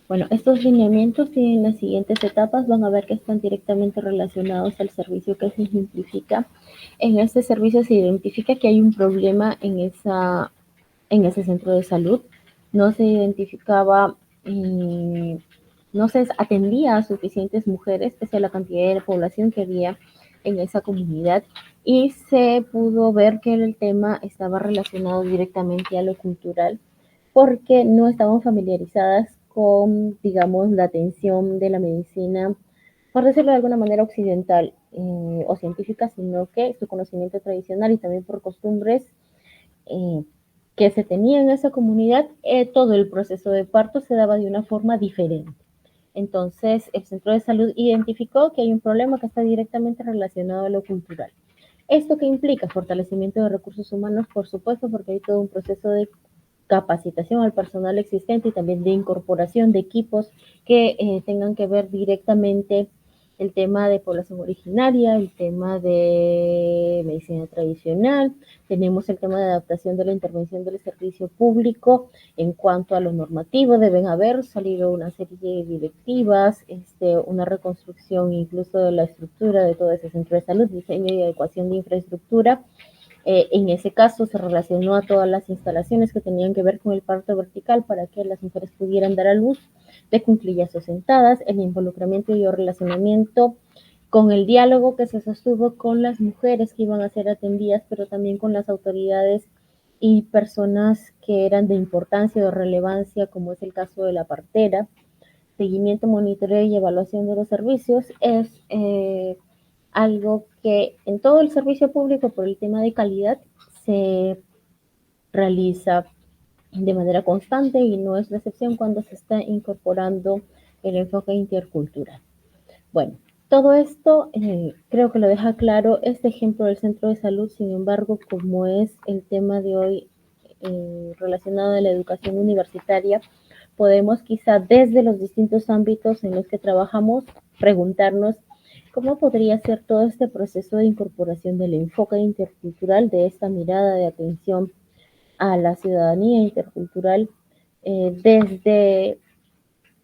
Bueno, estos lineamientos tienen las siguientes etapas. Van a ver que están directamente relacionados al servicio que se simplifica. En este servicio se identifica que hay un problema en ese centro de salud. No se identificaba, no se atendía a suficientes mujeres, pese a la cantidad de población que había en esa comunidad. Y se pudo ver que el tema estaba relacionado directamente a lo cultural, porque no estaban familiarizadas con, digamos, la atención de la medicina, por decirlo de alguna manera, occidental o científica, sino que su conocimiento tradicional y también por costumbres que se tenía en esa comunidad, todo el proceso de parto se daba de una forma diferente. Entonces, el centro de salud identificó que hay un problema que está directamente relacionado a lo cultural. ¿Esto qué implica? Fortalecimiento de recursos humanos, por supuesto, porque hay todo un proceso de capacitación al personal existente y también de incorporación de equipos que tengan que ver directamente el tema de población originaria, el tema de medicina tradicional. Tenemos el tema de adaptación de la intervención del servicio público en cuanto a lo normativo. Deben haber salido una serie de directivas, una reconstrucción incluso de la estructura de todo ese centro de salud, diseño y adecuación de infraestructura. En ese caso se relacionó a todas las instalaciones que tenían que ver con el parto vertical para que las mujeres pudieran dar a luz de cuclillas o sentadas, el involucramiento y el relacionamiento con el diálogo que se sostuvo con las mujeres que iban a ser atendidas, pero también con las autoridades y personas que eran de importancia o de relevancia, como es el caso de la partera. Seguimiento, monitoreo y evaluación de los servicios es algo que en todo el servicio público, por el tema de calidad, se realiza de manera constante y no es la excepción cuando se está incorporando el enfoque intercultural. Bueno, todo esto creo que lo deja claro este ejemplo del centro de salud. Sin embargo, como es el tema de hoy relacionado a la educación universitaria, podemos quizá desde los distintos ámbitos en los que trabajamos preguntarnos ¿cómo podría ser todo este proceso de incorporación del enfoque intercultural, de esta mirada de atención a la ciudadanía intercultural desde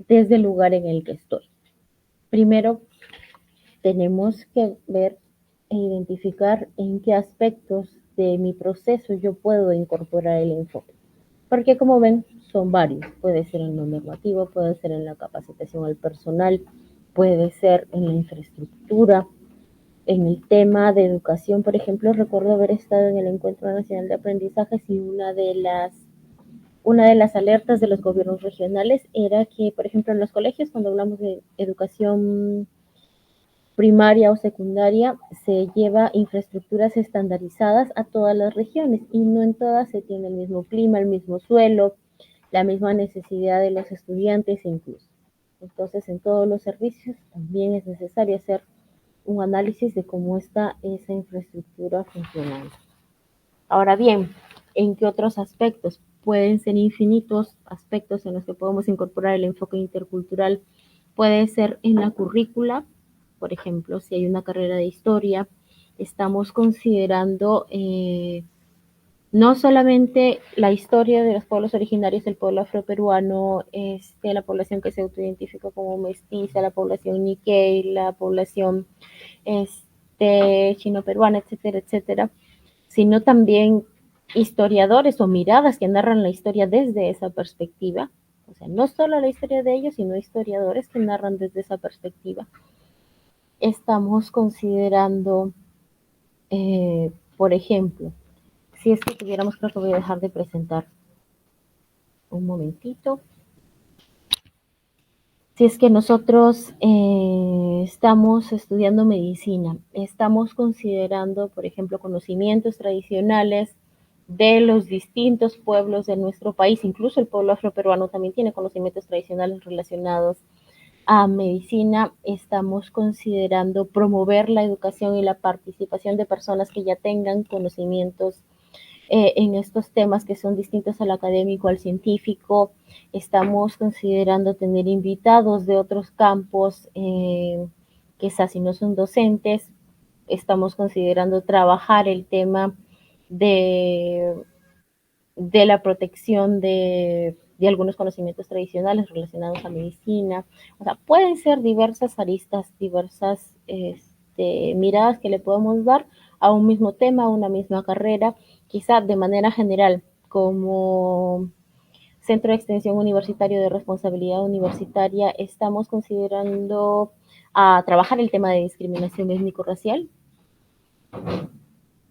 el lugar en el que estoy? Primero, tenemos que ver e identificar en qué aspectos de mi proceso yo puedo incorporar el enfoque. Porque como ven, son varios. Puede ser en lo normativo, puede ser en la capacitación al personal, puede ser en la infraestructura, en el tema de educación. Por ejemplo, recuerdo haber estado en el Encuentro Nacional de Aprendizajes y una de las alertas de los gobiernos regionales era que, por ejemplo, en los colegios, cuando hablamos de educación primaria o secundaria, se lleva infraestructuras estandarizadas a todas las regiones y no en todas se tiene el mismo clima, el mismo suelo, la misma necesidad de los estudiantes incluso. Entonces, en todos los servicios también es necesario hacer un análisis de cómo está esa infraestructura funcionando. Ahora bien, ¿en qué otros aspectos? Pueden ser infinitos aspectos en los que podemos incorporar el enfoque intercultural. Puede ser en la currícula, por ejemplo, si hay una carrera de historia, estamos considerando no solamente la historia de los pueblos originarios del pueblo afroperuano, la población que se autoidentifica como mestiza, la población Nikkei, la población chino-peruana, etcétera, etcétera, sino también historiadores o miradas que narran la historia desde esa perspectiva. O sea, no solo la historia de ellos, sino historiadores que narran desde esa perspectiva. Estamos considerando, por ejemplo, si es que tuviéramos, creo que voy a dejar de presentar un momentito. Si es que nosotros estamos estudiando medicina, estamos considerando, por ejemplo, conocimientos tradicionales de los distintos pueblos de nuestro país, incluso el pueblo afroperuano también tiene conocimientos tradicionales relacionados a medicina. Estamos considerando promover la educación y la participación de personas que ya tengan conocimientos en estos temas que son distintos al académico, al científico. Estamos considerando tener invitados de otros campos, quizás si no son docentes. Estamos considerando trabajar el tema de la protección de algunos conocimientos tradicionales relacionados a medicina. O sea, pueden ser diversas aristas, diversas miradas que le podemos dar a un mismo tema, a una misma carrera, quizá de manera general, como Centro de Extensión Universitario de Responsabilidad Universitaria, estamos considerando trabajar el tema de discriminación étnico-racial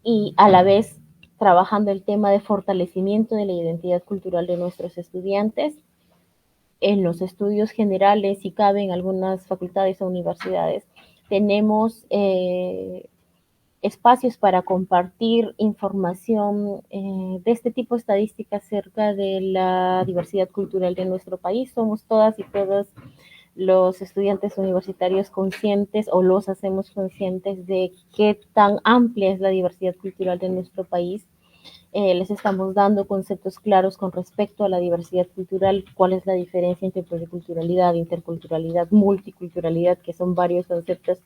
y a la vez trabajando el tema de fortalecimiento de la identidad cultural de nuestros estudiantes. En los estudios generales, si cabe, en algunas facultades o universidades, tenemos espacios para compartir información de este tipo de estadísticas acerca de la diversidad cultural de nuestro país. Somos todas y todos los estudiantes universitarios conscientes, o los hacemos conscientes, de qué tan amplia es la diversidad cultural de nuestro país. Les estamos dando conceptos claros con respecto a la diversidad cultural, cuál es la diferencia entre pluriculturalidad, interculturalidad, multiculturalidad, que son varios conceptos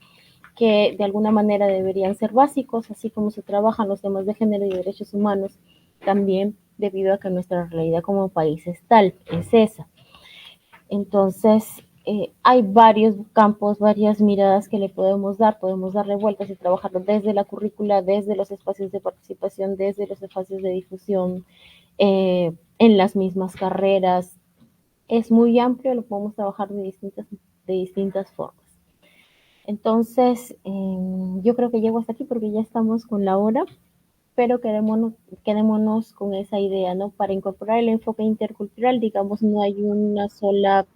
que de alguna manera deberían ser básicos, así como se trabajan los temas de género y derechos humanos, también debido a que nuestra realidad como país es tal, es esa. Entonces, hay varios campos, varias miradas que le podemos darle vueltas y trabajarlo desde la currícula, desde los espacios de participación, desde los espacios de difusión, en las mismas carreras. Es muy amplio, lo podemos trabajar de distintas formas. Entonces, yo creo que llego hasta aquí porque ya estamos con la hora, pero quedémonos con esa idea, ¿no? Para incorporar el enfoque intercultural, digamos, no hay un solo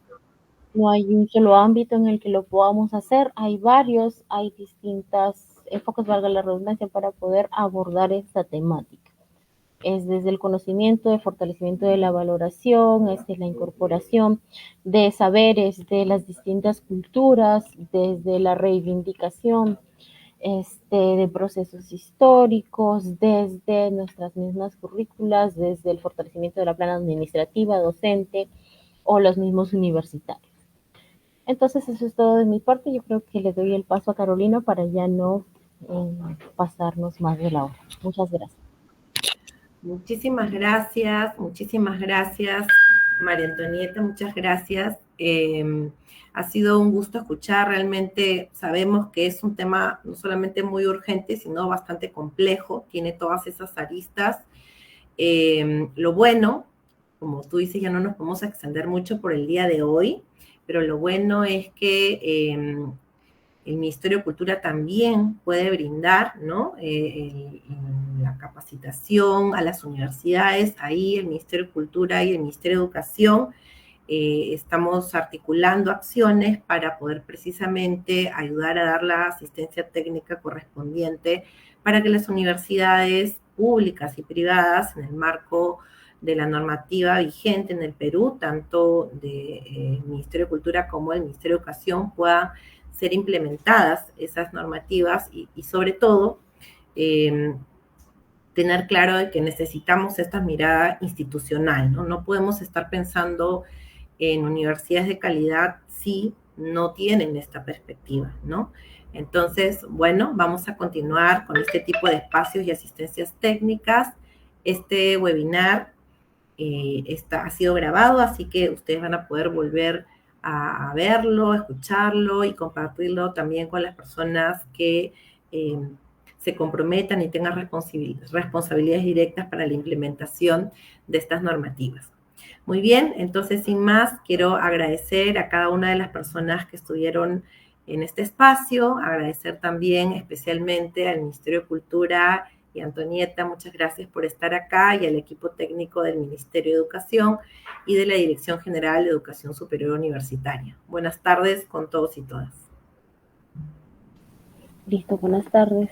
ámbito en el que lo podamos hacer, hay varios, hay distintos enfoques, valga la redundancia, para poder abordar esta temática. Es desde el conocimiento, el fortalecimiento de la valoración, es de la incorporación de saberes de las distintas culturas, desde la reivindicación de procesos históricos, desde nuestras mismas currículas, desde el fortalecimiento de la plana administrativa, docente o los mismos universitarios. Entonces, eso es todo de mi parte. Yo creo que le doy el paso a Carolina para ya no pasarnos más de la hora. Muchas gracias. Muchísimas gracias, María Antonieta, muchas gracias. Ha sido un gusto escuchar, realmente sabemos que es un tema no solamente muy urgente, sino bastante complejo, tiene todas esas aristas. Lo bueno, como tú dices, ya no nos podemos extender mucho por el día de hoy, pero lo bueno es que el Ministerio de Cultura también puede brindar, ¿no? La capacitación a las universidades. Ahí el Ministerio de Cultura y el Ministerio de Educación estamos articulando acciones para poder precisamente ayudar a dar la asistencia técnica correspondiente para que las universidades públicas y privadas, en el marco de la normativa vigente en el Perú, tanto del Ministerio de Cultura como del Ministerio de Educación, puedan ser implementadas esas normativas y sobre todo tener claro de que necesitamos esta mirada institucional, ¿no? No podemos estar pensando en universidades de calidad si no tienen esta perspectiva, ¿no? Entonces, bueno, vamos a continuar con este tipo de espacios y asistencias técnicas. Este webinar ha sido grabado, así que ustedes van a poder volver a verlo, escucharlo y compartirlo también con las personas que se comprometan y tengan responsabilidades directas para la implementación de estas normativas. Muy bien, entonces sin más, quiero agradecer a cada una de las personas que estuvieron en este espacio, agradecer también especialmente al Ministerio de Cultura y Antonieta, muchas gracias por estar acá, y al equipo técnico del Ministerio de Educación y de la Dirección General de Educación Superior Universitaria. Buenas tardes con todos y todas. Listo, buenas tardes.